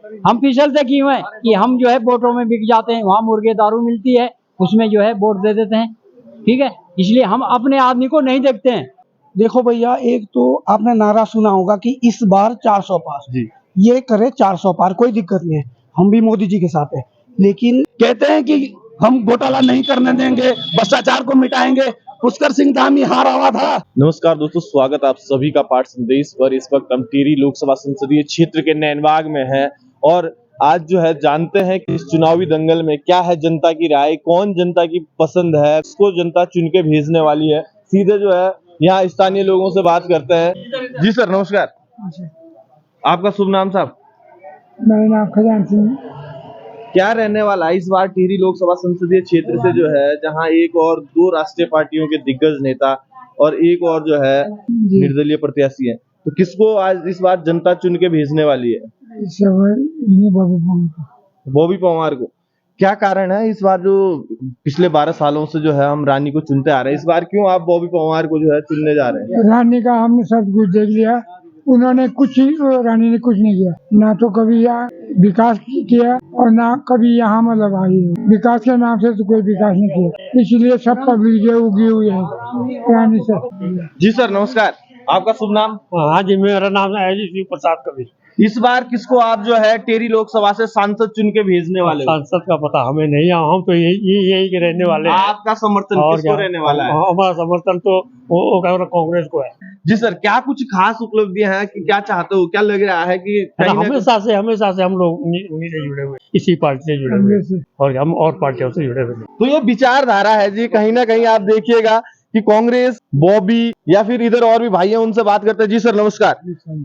हम फिसलते क्यों हैं कि हम जो है वोटों में बिक जाते हैं, वहाँ मुर्गे दारू मिलती है, उसमें जो है वोट दे देते हैं। ठीक है, इसलिए हम अपने आदमी को नहीं देखते हैं। देखो भैया, एक तो आपने नारा सुना होगा कि इस बार 400 पार जी। ये करे 400 पार, कोई दिक्कत नहीं है, हम भी मोदी जी के साथ है। लेकिन कहते हैं कि हम घोटाला नहीं करने देंगे, भ्रष्टाचार को मिटाएंगे। पुष्कर सिंह धामी हारा हुआ था। नमस्कार दोस्तों, स्वागत आप सभी का पाठ संदेश पर। इस वक्त हम टिहरी लोकसभा संसदीय क्षेत्र के नैनबाग में हैं और आज जो है जानते हैं कि इस चुनावी दंगल में क्या है जनता की राय, कौन जनता की पसंद है, इसको जनता चुन के भेजने वाली है। सीधे जो है यहाँ स्थानीय लोगों से बात करते हैं। जी सर, नमस्कार। आपका शुभ नाम साहब? मेरा नाम खजान सिंह। क्या रहने वाला है इस बार टिहरी लोकसभा संसदीय क्षेत्र से जो है, जहां एक और दो राष्ट्रीय पार्टियों के दिग्गज नेता और एक और जो है निर्दलीय प्रत्याशी है, तो किसको आज इस बार जनता चुन के भेजने वाली है? बॉबी पवार को। क्या कारण है इस बार, जो पिछले 12 सालों से जो है हम रानी को चुनते आ रहे हैं, इस बार क्यों आप बॉबी पवार को जो है चुनने जा रहे हैं? रानी का हमने सब कुछ देख लिया, उन्होंने रानी ने कुछ नहीं किया, ना तो कभी यहाँ विकास किया और ना कभी यहाँ मतलब आई है। विकास के नाम से तो कोई विकास नहीं किया, इसलिए सब पब्लिक जो उगी हुई है रानी से। जी सर, नमस्कार। आपका शुभ नाम? हाँ जी, मेरा नाम है शिव प्रसाद कबीर। इस बार किसको आप जो है टिहरी लोकसभा से सांसद चुन के भेजने वाले हो? सांसद का पता हमें नहीं, हम तो यही के रहने वाले हैं। आपका समर्थन किसको रहने वाला है? हमारा समर्थन तो कांग्रेस को है। जी सर, क्या कुछ खास उपलब्धियां हैं कि क्या चाहते हो, क्या लग रहा है कि हमेशा से हम लोग उन्हीं से जुड़े हुए, इसी पार्टी से जुड़े हुए और हम और पार्टियों से जुड़े हुए। तो ये विचारधारा है जी, कहीं ना कहीं आप देखिएगा कि कांग्रेस, बॉबी या फिर इधर और भी भाई हैं, उनसे बात करते हैं। जी सर, नमस्कार।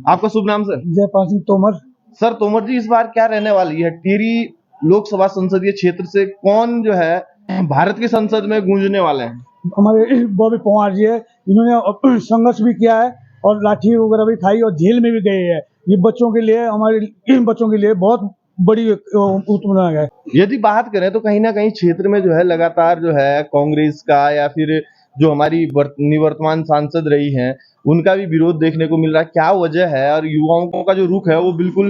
आपका शुभ नाम सर? जयपाल सिंह तोमर। सर तोमर जी, इस बार क्या रहने वाली है टिहरी लोकसभा संसदीय क्षेत्र से, कौन जो है भारत की संसद में गूंजने वाले हैं? हमारे बॉबी पवार जी है, इन्होंने संघर्ष भी किया है और लाठी वगैरह भी खाई और जेल में भी गए हैं। ये बच्चों के लिए, हमारे बच्चों के लिए बहुत बड़ी उत्पन्न है। यदि बात करें तो कहीं ना कहीं क्षेत्र में जो है लगातार जो है कांग्रेस का या फिर जो हमारी निवर्तमान सांसद रही हैं, उनका भी विरोध देखने को मिल रहा है। क्या वजह है, और युवाओं का जो रुख है वो बिल्कुल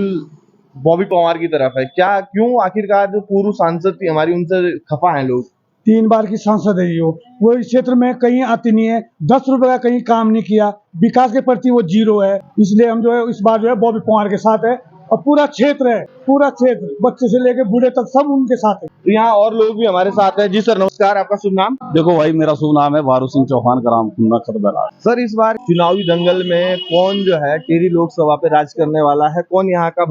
बॉबी पवार की तरफ है, क्या क्यों आखिरकार जो पूर्व सांसद थी हमारी, उनसे खफा हैं लोग? 3 बार की सांसद है वो इस क्षेत्र में कहीं आती नहीं है, 10 रुपए का कहीं काम नहीं किया, विकास के प्रति वो जीरो है। इसलिए हम जो है इस बार जो है बॉबी पवार के साथ है और पूरा क्षेत्र बच्चे से लेकर बूढ़े तक सब उनके साथ है। तो यहाँ और लोग भी हमारे साथ हैं। जी सर, नमस्कार। आपका शुभ नाम? देखो भाई, मेरा शुभ नाम है वारू सिंह चौहान, ग्राम खुन्ना खतबेला। सर, इस बार चुनावी दंगल में कौन जो है टिहरी लोकसभा पे राज करने वाला है, कौन यहाँ का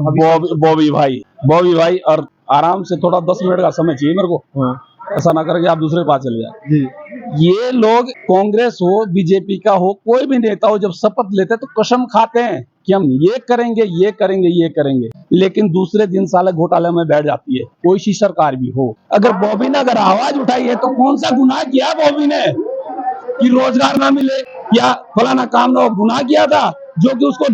बॉबी भाई। और आराम से थोड़ा 10 मिनट का समय चाहिए मेरे को। ऐसा ना करके आप दूसरे के पास चले जाए। ये लोग कांग्रेस हो, बीजेपी का हो, कोई भी नेता हो, जब शपथ लेते हैं तो कसम खाते हैं कि हम ये करेंगे, लेकिन दूसरे दिन साले घोटाले में बैठ जाती है, कोई सी सरकार भी हो। अगर बॉबी ने अगर आवाज उठाई है तो कौन सा गुनाह किया बॉबी ने कि रोजगार ना मिले या फलाना काम ना हो? गुनाह किया था जो कि उसको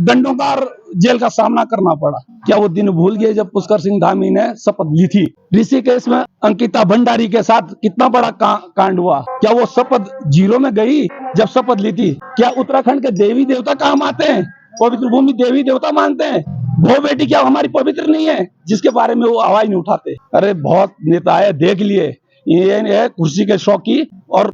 दंडों का और जेल का सामना करना पड़ा। क्या वो दिन भूल गए जब पुष्कर सिंह धामी ने शपथ ली थी? ऋषिकेश में अंकिता भंडारी के साथ कितना बड़ा कांड हुआ? क्या वो शपथ जीरो में गई जब शपथ ली थी? क्या उत्तराखंड के देवी देवता काम आते हैं? पवित्र भूमि देवी देवता मानते हैं। वो बेटी क्या हमारी पवित्र नहीं है जिसके बारे में वो आवाज नहीं उठाते? अरे बहुत नेता है, देख लिए, ये है कुर्सी के शौकी और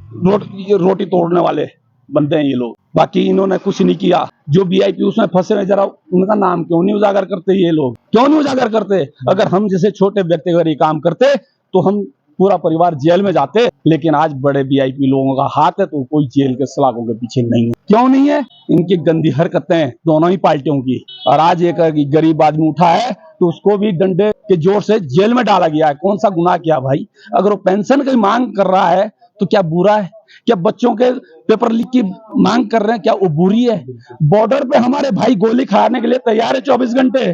रोटी तोड़ने वाले बनते हैं ये लोग। बाकी इन्होंने कुछ नहीं किया। जो वीआईपी उसमें फंसे हुए, जरा उनका नाम क्यों नहीं उजागर करते? ये लोग क्यों नहीं उजागर करते? अगर हम जैसे छोटे व्यक्ति अगर ये काम करते तो हम पूरा परिवार जेल में जाते, लेकिन आज बड़े वीआईपी लोगों का हाथ है तो कोई जेल के सलाखों के पीछे नहीं है। क्यों नहीं है? इनकी गंदी हरकतें दोनों ही पार्टियों की। और आज एक गरीब आदमी उठा है तो उसको भी डंडे के जोर से जेल में डाला गया है। कौन सा गुनाह किया भाई? अगर वो पेंशन की मांग कर रहा है तो क्या बुरा है? क्या बच्चों के पेपर लीक की मांग कर रहे हैं, क्या वो बुरी है? बॉर्डर पे हमारे भाई गोली खाने के लिए तैयार है 24 घंटे,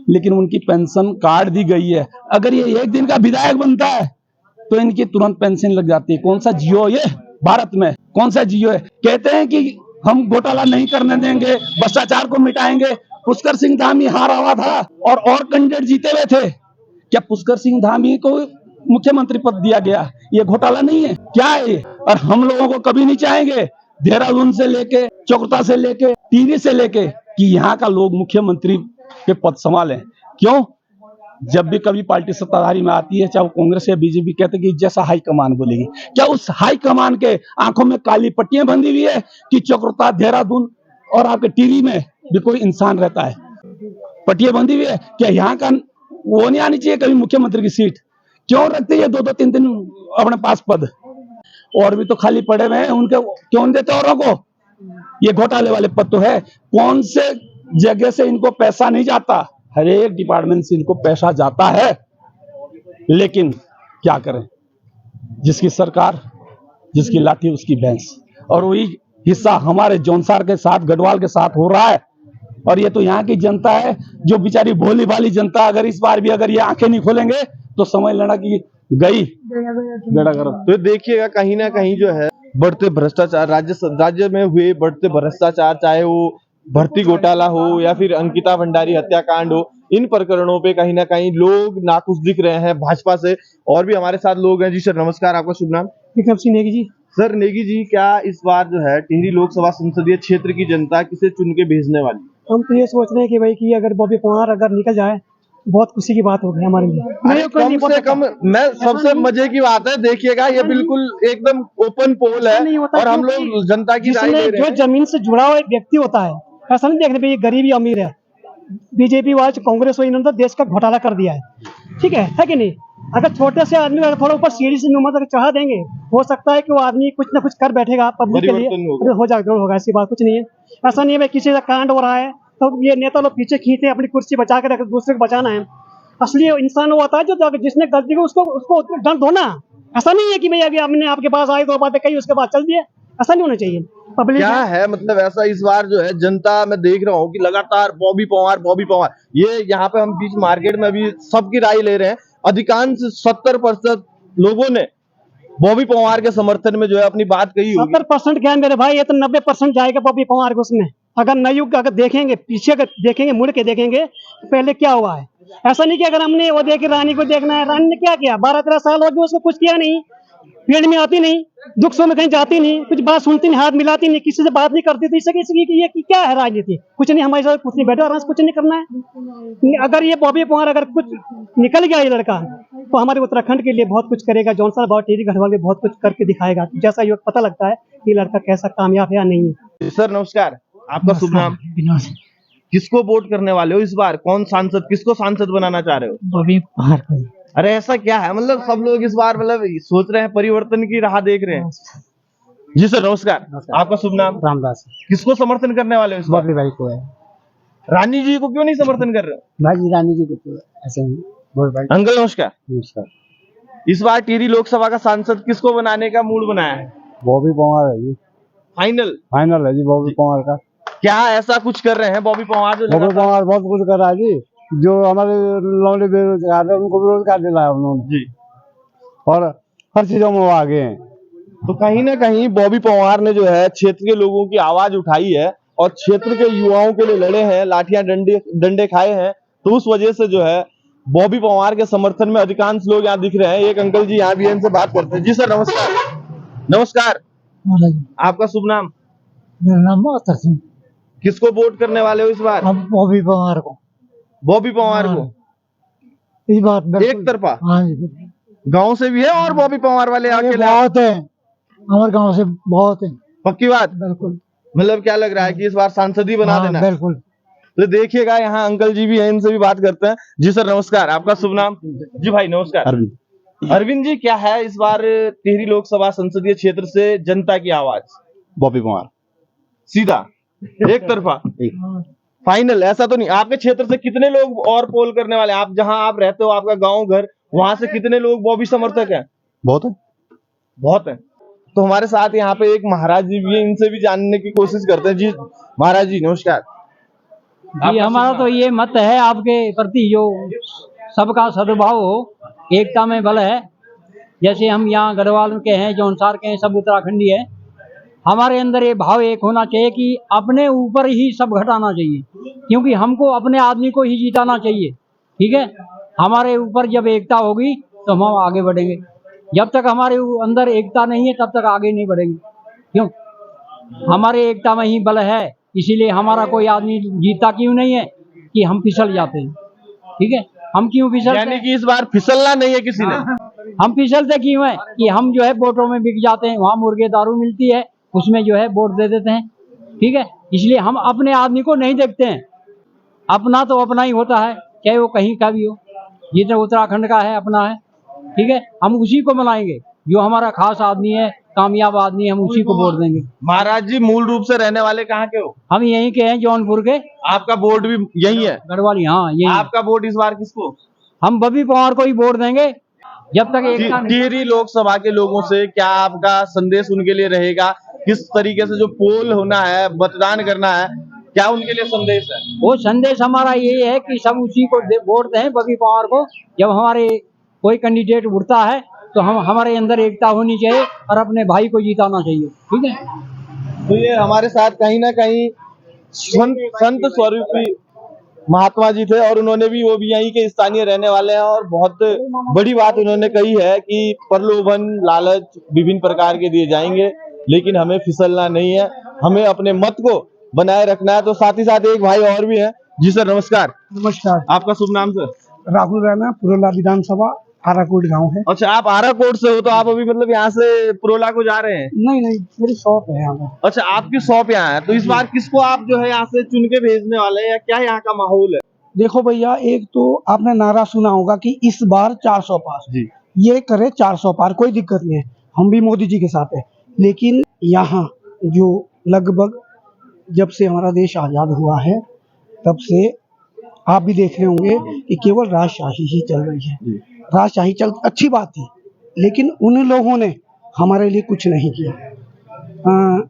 लेकिन उनकी पेंशन काट दी गई है। अगर ये एक दिन का विधायक बनता है तो इनकी तुरंत पेंशन लग जाती है। कौन सा जियो ये भारत में? कौन सा जियो है? कहते हैं कि हम घोटाला नहीं करने देंगे, भ्रष्टाचार को मिटाएंगे। पुष्कर सिंह धामी हारा हुआ था और कैंडिडेट जीते हुए थे। क्या पुष्कर सिंह धामी को मुख्यमंत्री पद दिया गया? ये घोटाला नहीं है क्या है ये? और हम लोगों को कभी नहीं चाहेंगे, देहरादून से लेके, चौकता से लेके, टिहरी से लेके, कि यहाँ का लोग मुख्यमंत्री के पद संभाले। क्यों? जब भी कभी पार्टी सत्ताधारी में आती है, चाहे वो कांग्रेस या बीजेपी, कहते कि जैसा हाई कमान बोलेगी। क्या उस हाई कमान के आंखों में काली पट्टियां बंधी हुई है कि चक्रता, देहरादून और आपके टिहरी में भी कोई इंसान रहता है? पट्टियां बंधी हुई है क्या? यहाँ का वो नहीं आनी चाहिए कभी मुख्यमंत्री की सीट? क्यों रखते हैं 2-2 3-3 अपने पास पद? और भी तो खाली पड़े हुए हैं, उनके क्यों देते औरों को? ये घोटाले वाले पद तो है। कौन से जगह से इनको पैसा नहीं जाता? हर एक डिपार्टमेंट से इनको पैसा जाता है, लेकिन क्या करें? जिसकी सरकार, जिसकी लाठी उसकी भैंस। और वही हिस्सा हमारे जौनसार के साथ, गढ़वाल के साथ हो रहा है। और ये तो यहाँ की जनता है, जो बेचारी भोली भाली जनता, अगर इस बार भी अगर ये आंखें नहीं खोलेंगे तो समझ लेना कि गई बेड़ा गर्क। तो देखिएगा कहीं ना कहीं जो है बढ़ते भ्रष्टाचार, राज्य में हुए बढ़ते भ्रष्टाचार, चाहे वो भर्ती घोटाला हो या फिर अंकिता भंडारी हत्याकांड हो, इन प्रकरणों पे कहीं ना कहीं लोग नाखुश दिख रहे हैं भाजपा से। और भी हमारे साथ लोग हैं। जी सर नमस्कार, आपका शुभ नाम? विक्रम सिंह नेगी जी। सर नेगी जी, क्या इस बार जो है टिहरी लोकसभा संसदीय क्षेत्र की जनता किसे चुन के भेजने वाली? हम तो ये सोच रहे हैं कि भाई कि अगर बॉबी पवार अगर निकल जाए, बहुत खुशी की बात होगी हमारे लिए। अरे कम से कम, मैं सबसे मजे की बात है, देखिएगा ये बिल्कुल एकदम ओपन पोल है और हम लोग जनता की राय ले रहे जो हैं। जमीन से जुड़ा हुआ एक व्यक्ति होता है, ऐसा नहीं देखने पे ये गरीब या अमीर है। बीजेपी वाले कांग्रेस हो, इन्होंने तो देश का घोटाला कर दिया है, ठीक है कि नहीं? अगर छोटे से आदमी अगर थोड़ा ऊपर सीढ़ी से नुमा तक चढ़ा देंगे, हो सकता है कि वो आदमी कुछ ना कुछ कर बैठेगा पब्लिक के लिए, हो जाएगा, जरूर होगा। ऐसी बात कुछ नहीं है। ऐसा नहीं है भाई किसी का कांड हो रहा है तो ये नेता लोग पीछे खींचते हैं, अपनी कुर्सी बचा कर दूसरे को बचाना है। असली इंसान वो होता है जो जिसने गलती को उसको दंड दो ना। ऐसा नहीं है कि भाई अभी हमने आपके पास आए तो बातें कही उसके बाद चल दिए, ऐसा नहीं होना चाहिए। पब्लिक क्या है मतलब ऐसा इस बार जो है जनता, मैं देख रहा हूँ कि लगातार बॉबी पवार, ये यहाँ पे हम बीच मार्केट में अभी सबकी राय ले रहे हैं। अधिकांश 70% लोगों ने बॉबी पवार के समर्थन में जो है अपनी बात कही होगी। 70% क्या है मेरे भाई, ये तो 90% जाएगा बॉबी पवार को उसमें। अगर नयुग अगर देखेंगे, पीछे अगर देखेंगे, मुड़ के देखेंगे पहले क्या हुआ है। ऐसा नहीं कि अगर हमने वो देखी रानी को देखना है, रानी ने क्या किया? 12-13 साल हो गए, उसको कुछ किया नहीं, पेड़ में आती नहीं, दुख सुख में कहीं जाती नहीं, कुछ बात सुनती नहीं, हाथ मिलाती नहीं, किसी से बात नहीं करती। तो इसकी ये क्या है राजनीति? कुछ नहीं, हमारे साथ कुछ नहीं, बैठो आराम से, कुछ नहीं करना है। अगर ये बॉबी पवार अगर कुछ निकल गया ये लड़का, तो हमारे उत्तराखंड के लिए बहुत कुछ करेगा। जौनसार बाबा टिहरी गढ़वाल में बहुत कुछ करके दिखाएगा, जैसा ये पता लगता है कि लड़का कैसा कामयाब है या नहीं है। सर नमस्कार, आपका शुभ नाम? किसको वोट करने वाले हो इस बार? कौन सांसद, किसको सांसद बनाना चाह रहे हो? बॉबी पवार को। अरे ऐसा क्या है, मतलब सब लोग इस बार मतलब सोच रहे हैं, परिवर्तन की राह देख रहे हैं। जी सर नमस्कार, आपका शुभ नाम? रामदास। किसको समर्थन करने वाले हो इस बार? बॉबी भाई को है। रानी जी को क्यों नहीं समर्थन कर रहे हो? भाई रानी जी को ऐसे ही। अंकल नमस्कार, नमस्कार। इस बार टिहरी लोकसभा का सांसद किसको बनाने का मूड बनाया है? बॉबी पवार है जी, फाइनल है जी बॉबी पवार का। क्या ऐसा कुछ कर रहे हैं बॉबी पवार जो बॉबी पवार बहुत कुछ कर रहा है जी। जो हमारे लौंडे बेरोजगार है उनको भी रोजगार दिलाया उन्होंने जी, और हर चीजों में वो आगे हैं। तो कहीं ना कहीं बॉबी पवार ने जो है क्षेत्र के लोगों की आवाज उठाई है और क्षेत्र के युवाओं के लिए लड़े हैं, लाठियां डंडे खाए हैं। तो उस वजह से जो है बॉबी पवार के समर्थन में अधिकांश लोग यहाँ दिख रहे हैं। एक अंकल जी यहाँ भी हैं, इनसे बात करते हैं। जी सर नमस्कार। नमस्कार, आपका शुभ नाम? मेरा नाम अख्तर सिंह। किसको वोट करने वाले हो इस बार? हम बॉबी पवार को। बॉबी पवार को इस बात एक तरफा? हाँ जी, गांव से भी है और बॉबी पवार वाले अकेले? बहुत है, हमारे गांव से बहुत है। पक्की बात? बिल्कुल। मतलब क्या लग रहा है कि इस बार सांसद ही बना देना? बिल्कुल। तो देखिएगा यहाँ अंकल जी भी हैं, इनसे भी बात करते हैं। जी सर नमस्कार, आपका शुभ नाम? जी भाई नमस्कार। अरविंद जी, क्या है इस बार टिहरी लोकसभा संसदीय क्षेत्र से जनता की आवाज? बॉबी पवार। सीधा एक तरफा फाइनल? ऐसा तो नहीं। आपके क्षेत्र से कितने लोग और पोल करने वाले? आप जहां आप रहते हो, आपका गांव घर, वहां से कितने लोग बॉबी समर्थक हैं? बहुत है। तो हमारे साथ यहाँ पे एक महाराज जी भी हैं, इनसे भी जानने की कोशिश करते हैं। जी महाराज जी नमस्कार। जी हमारा तो ये मत है आपके प्रति, जो सबका सद्भाव हो, एकता में बल है। जैसे हम यहाँ गढ़वाल के हैं, जौनसार के हैं, सब उत्तराखंडी है। हमारे अंदर ये भाव एक होना चाहिए कि अपने ऊपर ही सब घटाना चाहिए, क्योंकि हमको अपने आदमी को ही जिताना चाहिए। ठीक है, हमारे ऊपर जब एकता होगी तो हम आगे बढ़ेंगे। जब तक हमारे अंदर एकता नहीं है तब तक आगे नहीं बढ़ेंगे। क्यों? हमारे एकता में ही बल है, इसीलिए हमारा कोई आदमी जीतता क्यों नहीं है? कि हम फिसल जाते हैं। ठीक है, हम क्यों फिसलते यानी हैं? कि इस बार फिसलना नहीं है किसी ने। हम फिसलते क्यों है कि हम जो है वोटों में बिक जाते हैं, वहाँ मुर्गे दारू मिलती है, उसमें जो है वोट दे देते हैं। ठीक है, इसलिए हम अपने आदमी को नहीं देखते हैं। अपना तो अपना ही होता है, चाहे वो कहीं का भी हो। ये तो उत्तराखंड का है, अपना है। ठीक है, हम उसी को मनाएंगे जो हमारा खास आदमी है, कामयाब आदमी है, हम उसी को वोट देंगे। महाराज जी मूल रूप से रहने वाले कहाँ के हो? हम यहीं के हैं, जौनपुर के। आपका वोट भी यही है? गढ़वाली, हाँ यही। आपका वोट इस बार किसको? हम बॉबी पवार को ही वोट देंगे जब तक एकता नहीं। टिहरी लोकसभा के लोगों से क्या आपका संदेश उनके लिए रहेगा? किस तरीके से जो पोल होना है, मतदान करना है, क्या उनके लिए संदेश है? वो संदेश हमारा यही है कि सब उसी को वोट दें, बॉबी पवार को। जब हमारे कोई कैंडिडेट उठता है तो हम हमारे अंदर एकता होनी चाहिए और अपने भाई को जिताना चाहिए। ठीक है, तो ये हमारे साथ कहीं ना कहीं संत स्वरूपी महात्मा जी थे और उन्होंने भी, वो भी यहीं के स्थानीय रहने वाले हैं और बहुत बड़ी बात उन्होंने कही है कि प्रलोभन लालच विभिन्न प्रकार के दिए जाएंगे, लेकिन हमें फिसलना नहीं है, हमें अपने मत को बनाए रखना है। तो साथ ही साथ एक भाई और भी है। जी सर नमस्कार। नमस्कार। आपका शुभ नाम सर? राहुल रैना, पुरोला विधानसभा, आराकोट गांव है। अच्छा, आप आराकोट से हो, तो आप अभी मतलब यहाँ से पुरोला को जा रहे हैं? नहीं नहीं, मेरी शॉप है यहाँ पर। अच्छा, आपकी शॉप यहाँ है। तो इस बार किसको आप जो है यहाँ से चुन के भेजने वाले हैं, या क्या यहाँ का माहौल है? देखो भैया, एक तो आपने नारा सुना होगा कि इस बार 400 पार। जी। ये करे 400 पार, कोई दिक्कत नहीं है, हम भी मोदी जी के साथ है। लेकिन यहाँ जो लगभग जब से हमारा देश आजाद हुआ है, तब से आप भी देख रहे होंगे कि केवल राजशाही ही चल रही है। राजशाही चल अच्छी बात थी, लेकिन उन लोगों ने हमारे लिए कुछ नहीं किया।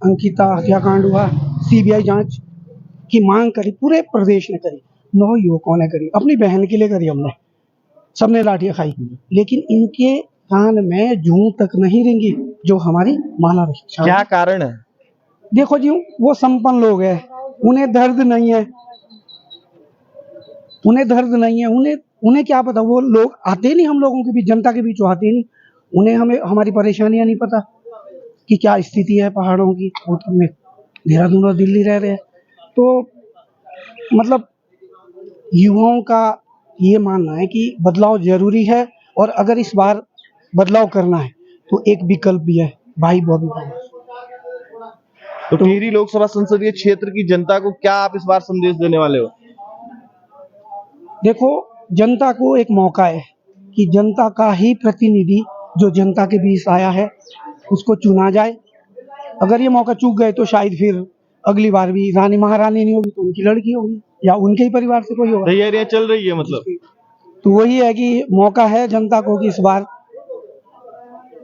अंकिता हत्याकांड हुआ, सीबीआई जांच की मांग करी, पूरे प्रदेश ने करी, 9 युवकों ने करी, अपनी बहन के लिए करी, हमने सबने लाठियां खाई, लेकिन इनके कान में जूं तक नहीं रेंगी जो हमारी माला रही। क्या कारण है? देखो जी, वो संपन्न लोग हैं, उन्हें दर्द नहीं है, उन्हें क्या पता। वो लोग आते नहीं हम लोगों के बीच, जनता के बीच आते नहीं, उन्हें हमें हमारी परेशानियां नहीं पता कि क्या स्थिति है पहाड़ों की। वो तो में देहरादून और दिल्ली रह रहे हैं। तो मतलब युवाओं का ये मानना है कि बदलाव जरूरी है, और अगर इस बार बदलाव करना है तो एक विकल्प भी है, भाई बॉबी पवार। तो टिहरी लोकसभा संसदीय क्षेत्र की जनता को क्या आप इस बार संदेश देने वाले हो? देखो, जनता को एक मौका है कि जनता का ही प्रतिनिधि जो जनता के बीच आया है उसको चुना जाए। अगर ये मौका चूक गए तो शायद फिर अगली बार भी रानी महारानी नहीं होगी तो उनकी लड़की होगी, या उनके ही परिवार से कोई होगा। तैयारियां चल रही है मतलब? तो वही है कि मौका है जनता को कि इस बार।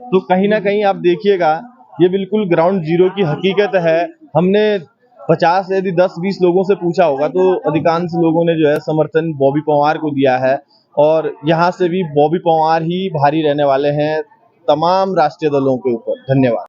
तो कहीं ना कहीं आप देखिएगा, ये बिल्कुल ग्राउंड जीरो की हकीकत है। हमने 50 यदि 10-20 लोगों से पूछा होगा तो अधिकांश लोगों ने जो है समर्थन बॉबी पवार को दिया है, और यहाँ से भी बॉबी पवार ही भारी रहने वाले हैं तमाम राष्ट्रीय दलों के ऊपर। धन्यवाद।